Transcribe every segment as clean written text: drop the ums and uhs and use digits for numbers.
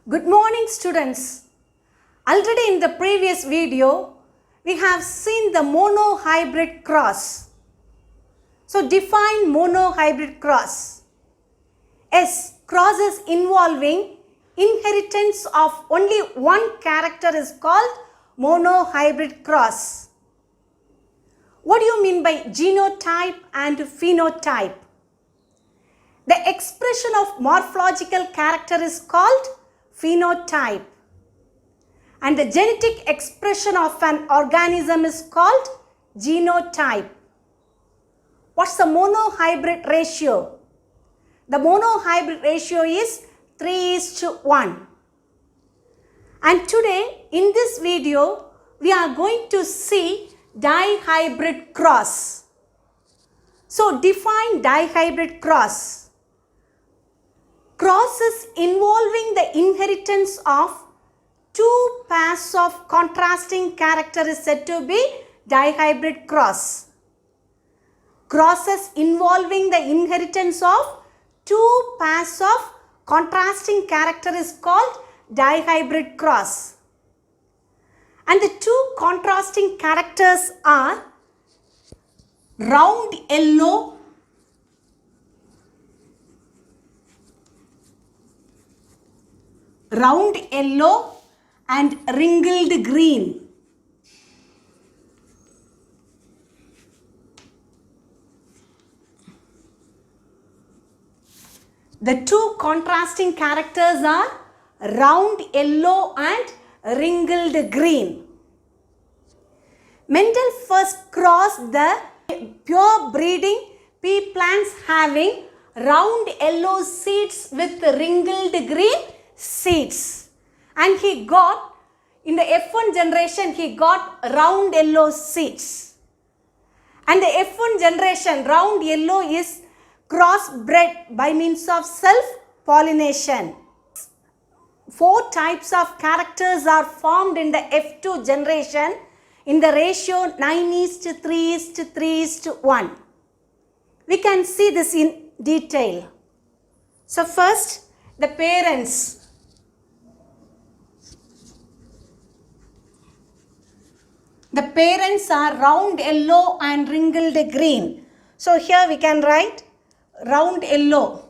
Good morning, students. Already in the previous video, we have seen the monohybrid cross. So define monohybrid cross. Yes, crosses involving inheritance of only one character is called monohybrid cross. What do you mean by genotype and phenotype? The expression of morphological character is called phenotype. And the genetic expression of an organism is called genotype. What's the monohybrid ratio? The monohybrid ratio is 3:1. And today in this video, we are going to see dihybrid cross. So define dihybrid cross. Crosses involving the inheritance of two pairs of contrasting character is said to be dihybrid cross. Crosses involving the inheritance of two pairs of contrasting character is called dihybrid cross. And the two contrasting characters are round yellow and wrinkled green. The two contrasting characters are round yellow and wrinkled green. Mendel first crossed the pure breeding pea plants having round yellow seeds with wrinkled green seeds. And he got, in the F1 generation, he got round yellow seeds. And the F1 generation, round yellow is crossbred by means of self-pollination. 4 types of characters are formed in the F2 generation in the ratio 9:3:3:1. We can see this in detail. So first, the parents. The parents are round yellow and wrinkled green. So here we can write round yellow.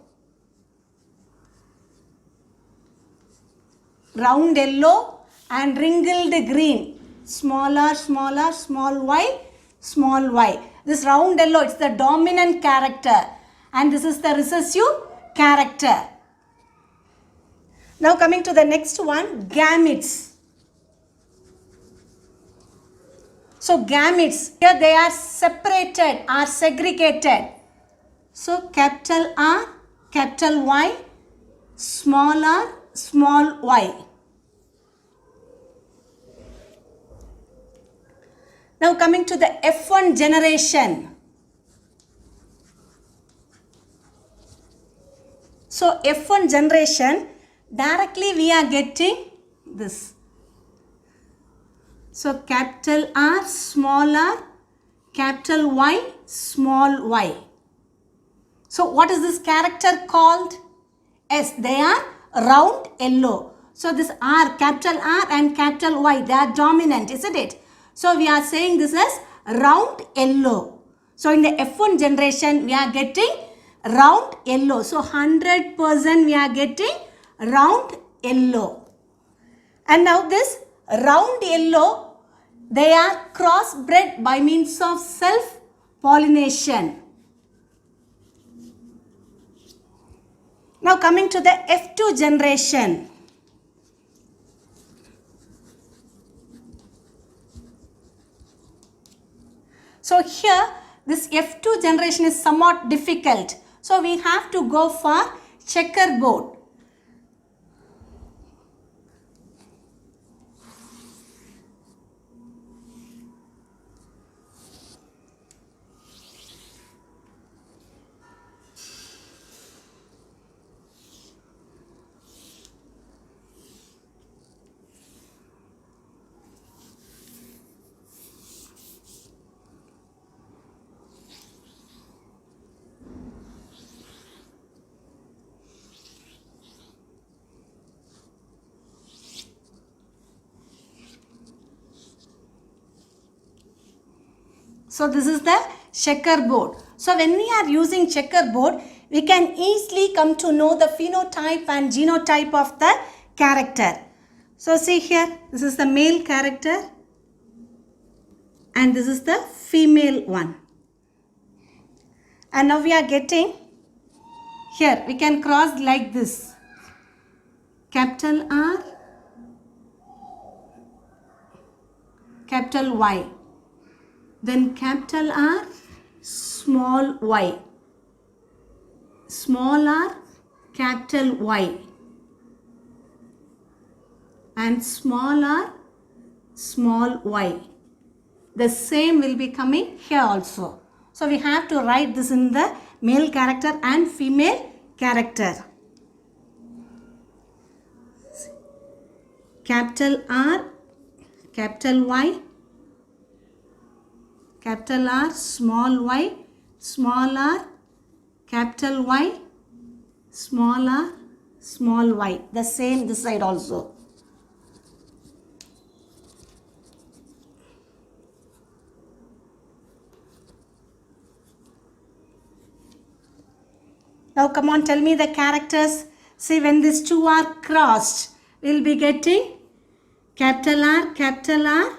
Round yellow and wrinkled green. Smaller, smaller, small y, small y. This round yellow, it's the dominant character. And this is the recessive character. Now coming to the next one, gametes. So gametes, here they are separated or segregated. So capital R, capital Y, small r, small y. Now coming to the F1 generation. So F1 generation, directly we are getting this. So capital R, small r, capital Y, small y. So what is this character called? Yes, they are round yellow. So this R, capital R and capital Y, they are dominant, isn't it? So we are saying this as round yellow. So in the F1 generation, we are getting round yellow. So 100% we are getting round yellow. And now this round yellow, they are crossbred by means of self-pollination. Now coming to the F2 generation. So here this F2 generation is somewhat difficult. So we have to go for checkerboard. So this is the checkerboard. So when we are using checkerboard, we can easily come to know the phenotype and genotype of the character. So see here, this is the male character and this is the female one. And now we are getting, here we can cross like this. Capital R, capital Y. Then capital R, small y. Small r, capital Y. And small r, small y. The same will be coming here also. So we have to write this in the male character and female character. Capital R, capital Y, capital R, small y, small r, capital Y, small r, small y. The same this side also. Now come on, tell me the characters. See, when these two are crossed, we will be getting capital R, capital R,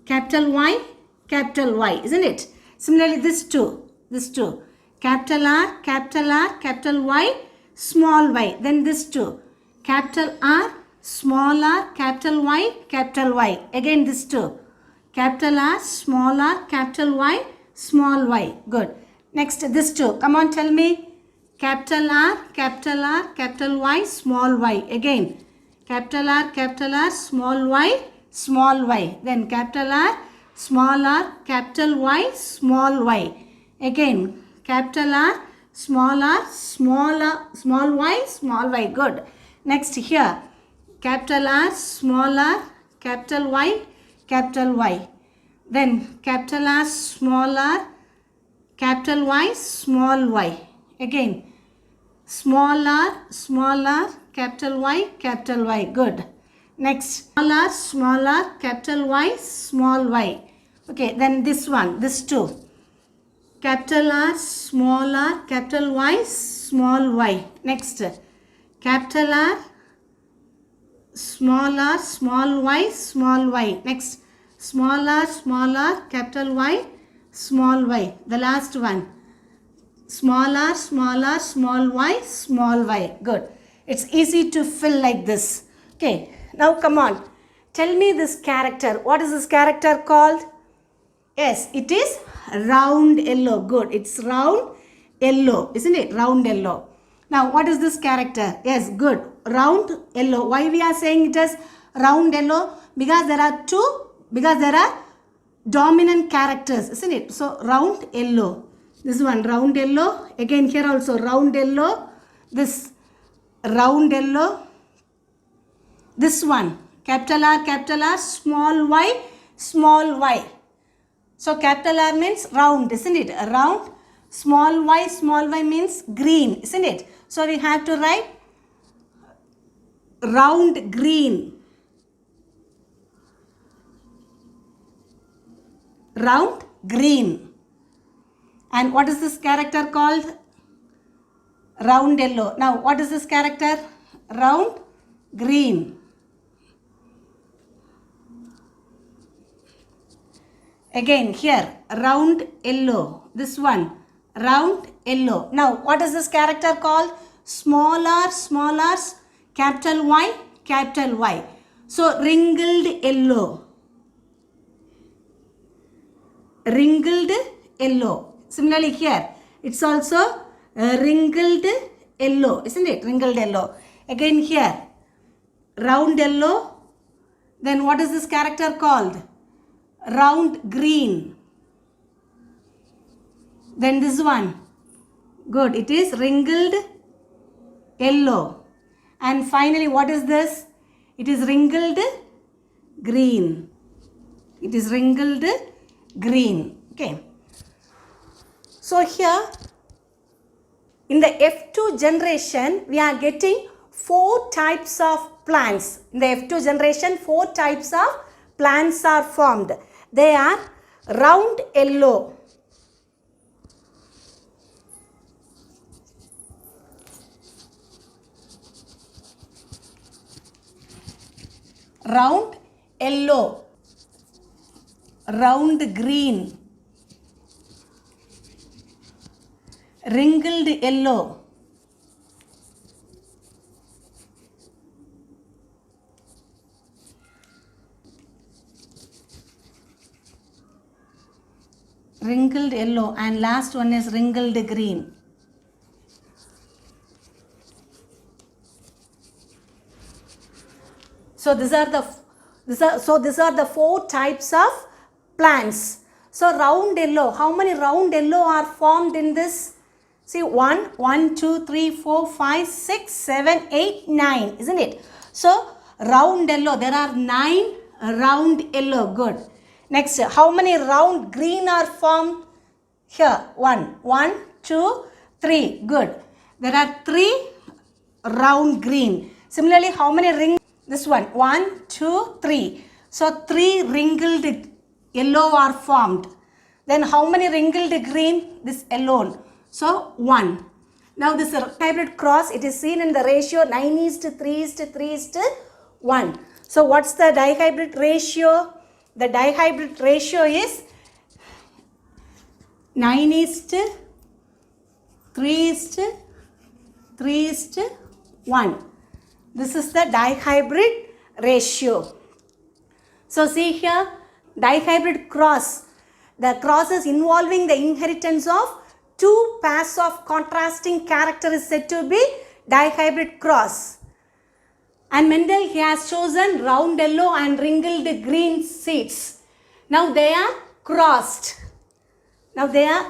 capital Y, isn't it? Similarly, this two, capital R, capital Y, small y. Then this two, capital R, small r, capital Y. Again this two, capital R, small r, capital Y, small y. Good. Next, this two. Come on, tell me. Capital R, capital Y, small y. Again, capital R, small y. Then capital R, capital Y, small y. Again, capital R, small y. Good. Next here, capital R, capital Y. Then capital R, capital Y, small y. Again, small r, capital Y. Good. Next, small r, capital Y, small y. Okay, then this one, this two. Capital R, capital Y, small y. Next, capital R, small y, small y. Next, small r, capital Y, small y. The last one. Small r, small y, small y. Good. It's easy to fill like this. Okay. Now come on. Tell me this character. What is this character called? Yes, it is round yellow. Good. It's round yellow. Isn't it? Round yellow. Now what is this character? Yes, good. Round yellow. Why we are saying it as round yellow? Because there are dominant characters. Isn't it? So round yellow. This one round yellow. Again here also round yellow. This round yellow. This one capital R, small y. So capital R means round, isn't it? Round. Small y means green, isn't it? So we have to write round green. Round green. And what is this character called? Round yellow. Now what is this character? Round green. Again here round yellow. This one round yellow. Now what is this character called? Small r, capital Y. So wrinkled yellow. Wrinkled yellow. Similarly here, it's also wrinkled yellow, isn't it? Wrinkled yellow. Again here, round yellow. Then what is this character called? Round green. Then this one. Good. It is wrinkled yellow. And finally, what is this? It is wrinkled green. It is wrinkled green. Okay. So here in the F2 generation, we are getting 4 types of plants. In the F2 generation, 4 types of plants are formed. They are round yellow. Round yellow, round green, wrinkled yellow, wrinkled yellow, and last one is wrinkled green. So these are the four types of plants. So round yellow, how many round yellow are formed in this? See, 1, 2, 3, 4, 5, 6, 7, 8, 9, isn't it? So round yellow, there are 9 round yellow. Good. Next, how many round green are formed? Here, 1, 2, 3. Good. There are 3 round green. Similarly, how many ring? This 1, 2, 3. So 3 wrinkled yellow are formed. Then how many wrinkled green? This alone. So 1. Now this hybrid cross, it is seen in the ratio 9:3:3:1. So what's the dihybrid ratio? The dihybrid ratio is 9:3:3:1. This is the dihybrid ratio. So see here, dihybrid cross. The crosses involving the inheritance of 2 pairs of contrasting character is said to be dihybrid cross. And Mendel, he has chosen round yellow and wrinkled green seeds. Now they are crossed. Now they are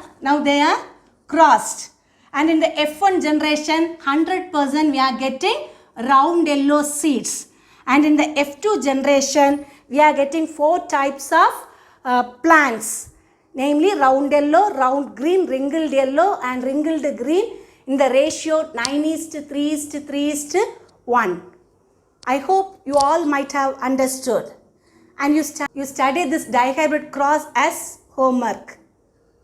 crossed. And in the F1 generation, 100% we are getting round yellow seeds. And in the F2 generation, we are getting 4 types of plants. Namely round yellow, round green, wrinkled yellow and wrinkled green in the ratio 9:3:3:1. I hope you all might have understood. And you study this dihybrid cross as homework.